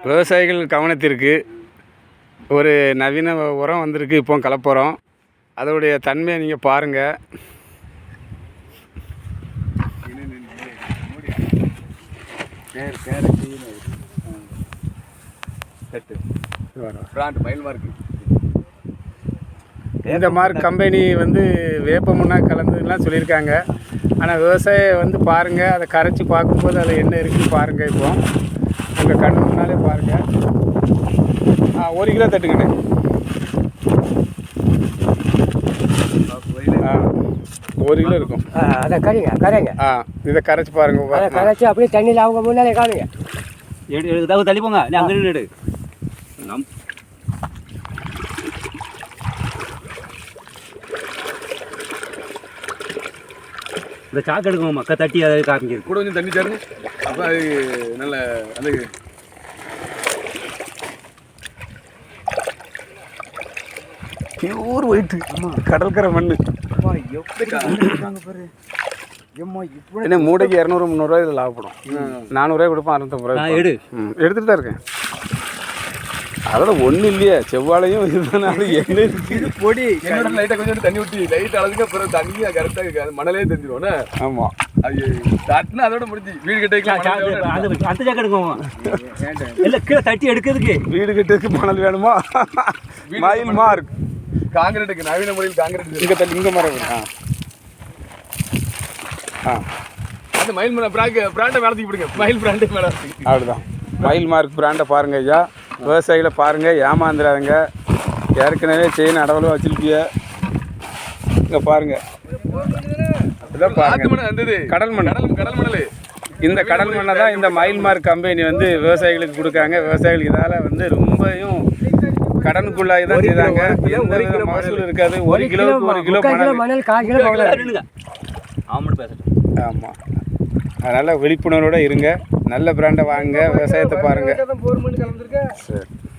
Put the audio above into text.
விவசாயிகள் கவனத்திற்கு ஒரு நவீன உரம் வந்திருக்கு. இப்போ கலப்புறம் அதோடைய தன்மையை நீங்கள் பாருங்கள். இந்த மார்க் கம்பெனி வந்து வேப்ப முன்னா கலந்துலாம் சொல்லியிருக்காங்க. ஆனால் விவசாயம் வந்து பாருங்கள், அதை கரைச்சி பார்க்கும்போது அதில் என்ன இருக்குன்னு பாருங்கள். இப்போ உங்கள் கண் முன்னாலே பாருங்கள். 1 கிலோ தட்டுங்கண்ணே. 1 கிலோ இருக்கும். அதை கரைங்க. இதை கரைச்சி பாருங்கள். அதை கரைச்சி அப்படியே தண்ணியில் அவங்க முன்னாலே காமிங்க. எடுத்து தள்ளி போங்க. அங்கே எடு. இந்த சாக்கு எடுக்கணும் மக்கா தட்டி அதை காமிக்கிறது. கூட கொஞ்சம் தண்ணி தரணும். அப்போ அது நல்ல அந்த பியூர் ஒயிட்டு. கடற்கரை மண். என்ன மூடைக்கு 200-300 இதில் லாபப்படும். 400 கொடுப்போம். 650 எடு. எடுத்துகிட்டு தான் இருக்கேன். அதோட ஒன்றும் இல்லையே, செவ்வாழையும் இதுதான். என்ன இது பொடி என்னோட லைட்டாக கொஞ்சம் தண்ணி ஊற்றி லைட் அளவுக்கு அப்புறம் தண்ணியாக கரெக்டாக இருக்காது. மணலே தெரிஞ்சிடுவோண்ணே. ஆமாம், அது தட்டுனா அதோட முடிஞ்சு வீடு கட்டிக்கலாம். அந்த சாக்கு எடுக்கணும். இல்லை கீழே தட்டி எடுக்கிறதுக்கு வீடு கட்டுறதுக்கு மணல் வேணுமா? மயில் மார்க் காங்கிரீட்டுக்கு நவீன முறையில் காங்கிரீட் இங்கே தள்ளி இங்கே மரம். அந்த மயில் பிராண்டை மேலே தூக்கி விடுங்க. மயில் பிராண்டை மேலே அப்படிதான். மயில் மார்க் பிராண்டை பாருங்கள் ஐயா. விவசாயிகளை பாருங்கள், ஏமாந்துடாதுங்க. ஏற்கனவே செயின் அடவலும் வச்சிருப்பிய. இங்கே பாருங்கள், இதான் பாருங்கள். கடல் மண். இந்த கடல் மண்ணை தான் இந்த மயில் மார்க் கம்பெனி வந்து விவசாயிகளுக்கு கொடுக்காங்க. விவசாயிகளுக்கு இதால் வந்து ரொம்பவும் கடனுக்குள்ளாகி தான் செய்தாங்க. எந்த வித மகசூல் இருக்காது. 1 கிலோவுக்கு 1 கிலோ மணல். ஆமாம், அதனால் விழிப்புணர்வோடு இருங்க. நல்ல பிராண்டை வாங்க, விவசாயத்தை பாருங்கள். சரி.